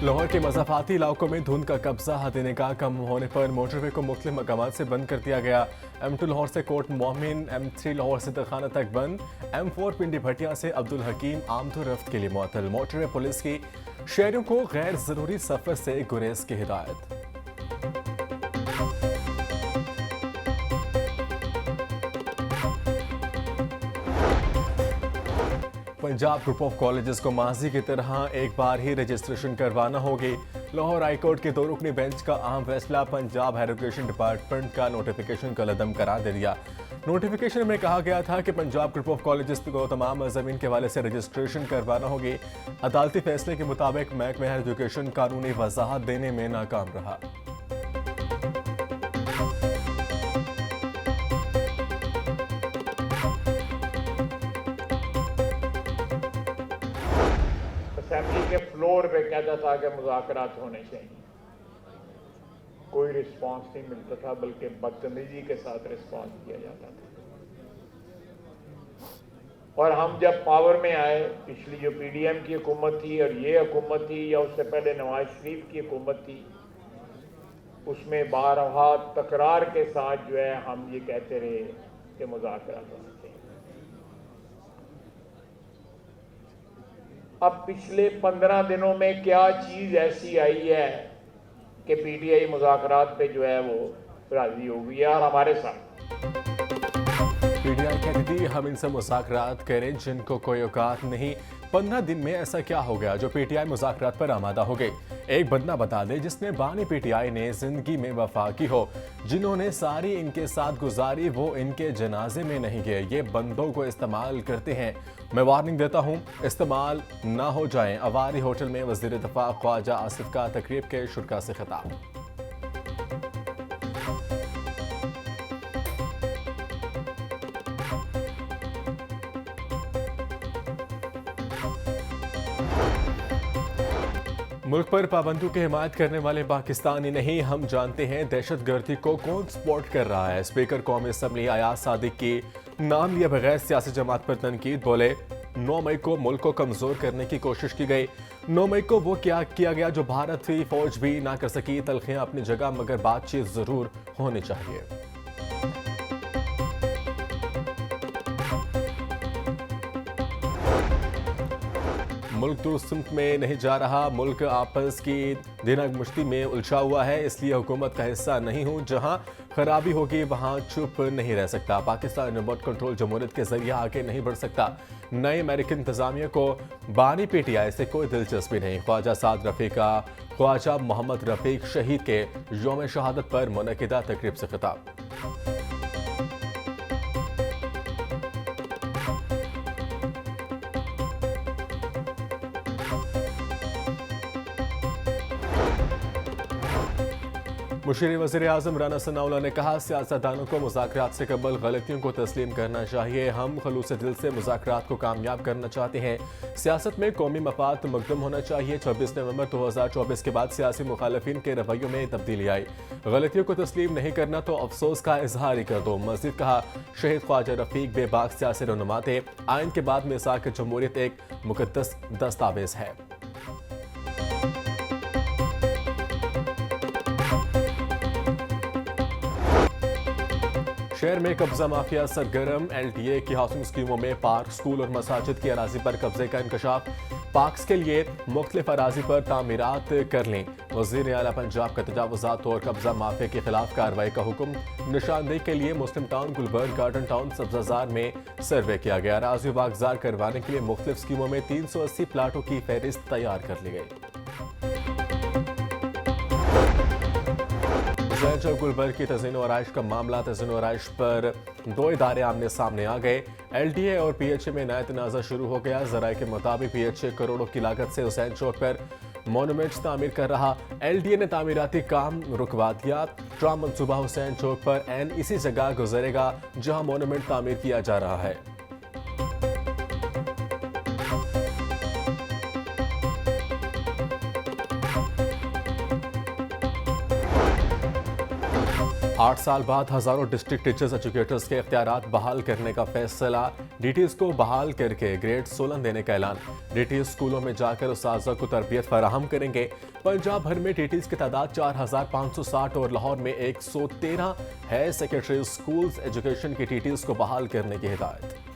लाहौर के मज़ाफ़ाती इलाकों में धुंध का कब्जा देने का कम होने पर मोटरवे को मुख्तलिफ मकामात से बंद कर दिया गया। M2 लाहौर से कोट मोमिन, M3 लाहौर से दरखाना तक बंद, M4 पिंडी भटिया से अब्दुल हकीम आमदो रफ्त के लिए मुअत्तल। मोटरवे पुलिस की शहरों को गैर ज़रूरी सफ़र से गुरेज की हिदायत। पंजाब ग्रुप ऑफ कॉलेजेस को माजी की तरह एक बार ही रजिस्ट्रेशन करवाना होगी। लाहौर हाई कोर्ट के 2 रुकनी बेंच का अहम फैसला पंजाब हायर एजुकेशन डिपार्टमेंट का नोटिफिकेशन कलअदम करार दे दिया। नोटिफिकेशन में कहा गया था कि पंजाब ग्रुप ऑफ कॉलेजेस को तमाम ज़मीन के हवाले से रजिस्ट्रेशन करवाना होगी। अदालती फैसले के मुताबिक महकमा हायर एजुकेशन कानूनी वजाहत देने में नाकाम रहा। असेंबली के फ्लोर पे कहता था कि मुज़ाकरात होने चाहिए, कोई रिस्पांस नहीं मिलता था, बल्कि बदतमीजी के साथ रिस्पांस किया जाता था। और हम जब पावर में आए, पिछली जो PDM की हुकूमत थी और ये हुकूमत थी या उससे पहले नवाज शरीफ की हुकूमत थी, उसमें बारहा तकरार के साथ जो है हम ये कहते रहे कि मुज़ाकरात होने चाहिए। अब पिछले 15 दिनों में क्या चीज ऐसी आई है कि PTI मुज़ाकरात पे जो है वो राजी हो गई है और हमारे साथ। PTI कहती थी हम इनसे मुज़ाकरात करें जिनको कोई औकात नहीं। 15 दिन में ऐसा क्या हो गया जो PTI मुज़ाकरात पर आमादा हो गई? एक बंदा बता दे जिसने बानी PTI ने जिंदगी में वफा की हो, जिन्होंने सारी इनके साथ गुजारी वो इनके जनाजे में नहीं गए। ये बंदों को इस्तेमाल करते हैं। मैं वार्निंग देता हूँ, इस्तेमाल ना हो जाएं। अवारी होटल में वज़ीर दफ़ा ख्वाजा आसिफ का तकरीब के शुरका से खिताब। मुल्क पर पाबंदियों की हिमायत करने वाले पाकिस्तानी नहीं, हम जानते हैं दहशतगर्दी को कौन सपोर्ट कर रहा है। स्पीकर कौमी असम्बली अयाज सादिक की नाम लिए बगैर सियासी जमात पर तनकीद। बोले 9 मई को मुल्क को कमजोर करने की कोशिश की गई। 9 मई को वो क्या किया गया जो भारतीय फौज भी ना कर सकी। तलखियां अपनी जगह, मगर बातचीत जरूर होनी चाहिए। मुल्क दुरुस्त में नहीं जा रहा, मुल्क आपस की दिनक मुश्ती में उलझा हुआ है, इसलिए हुकूमत का हिस्सा नहीं हूं। जहां खराबी होगी वहां चुप नहीं रह सकता। पाकिस्तान रिमोट कंट्रोल जमहूरियत के जरिए आगे नहीं बढ़ सकता। नए अमेरिकन इंतजामिया को बानी PTI से कोई दिलचस्पी नहीं। ख्वाजा साद रफीक का ख्वाजा मोहम्मद रफीक शहीद के यौम शहादत पर मुनक़िदा तकरीब से खिताब। मुशीर वज़ीर आज़म राना सनाउल्लाह ने कहा सियासतदानों को मुज़ाकरात से कबल गलतियों को तस्लीम करना चाहिए। हम खलूस दिल से मुज़ाकरात को कामयाब करना चाहते हैं। सियासत में कौमी मफाद मुक़द्दम होना चाहिए। 26 नवंबर 2024 के बाद सियासी मुखालफिन के रवैयों में तब्दीली आई। गलतियों को तस्लीम नहीं करना तो अफसोस का इजहार ही कर दो। मज़ीद कहा शहीद ख्वाजा रफीक बेबाक सियासी रहनुमा थे। आइन के बाद मिसाक जमहूरियत एक मुक़द्दस दस्तावेज है। शहर में कब्जा माफिया सरगर्म। LTA की हाउसिंग स्कीमों में पार्क, स्कूल और मसाजिद की अराजी पर कब्जे का इंकशाफ। पार्क्स के लिए मुख्तलिफ अराजी पर तामीरात कर लें। वज़ीर आला पंजाब का तजावुज़ात और कब्जा माफिया के खिलाफ कार्रवाई का हुक्म। निशानदेही के लिए Muslim Town, Gulberg, Garden Town, Sabzazar में सर्वे किया गया। अराजी वागजार करवाने के लिए मुख्तलिफ स्कीमों में 380 प्लाटों की फहरिस्त तैयार कर ली गई। गुलबर्ग की तज़ीन व आराइश का मामला। तज़ीन व आराइश पर 2 इदारे आमने सामने आ गए। LTA और PHA में नया तनाज़ा शुरू हो गया। ज़राए के मुताबिक PHA करोड़ों की लागत से हुसैन चौक पर मोनूमेंट्स तामीर कर रहा। LTA ने तामीराती काम रुकवा दिया। ट्राम मंसूबा हुसैन चौक पर एन इसी जगह गुजरेगा जहां मोनूमेंट तामीर किया जा रहा है। 8 साल बाद हजारों डिस्ट्रिक्ट टीचर्स एजुकेटर्स के इख्तियारात बहाल करने का फैसला। डीटीएस को बहाल करके ग्रेड 16 देने का ऐलान। डीटीएस स्कूलों में जाकर उस्ताज़ों को तरबियत फराहम करेंगे। पंजाब भर में डीटीएस की तादाद 4560 और लाहौर में 113 है। सेक्रेटरी स्कूल्स एजुकेशन की डीटीएस को बहाल करने की हिदायत।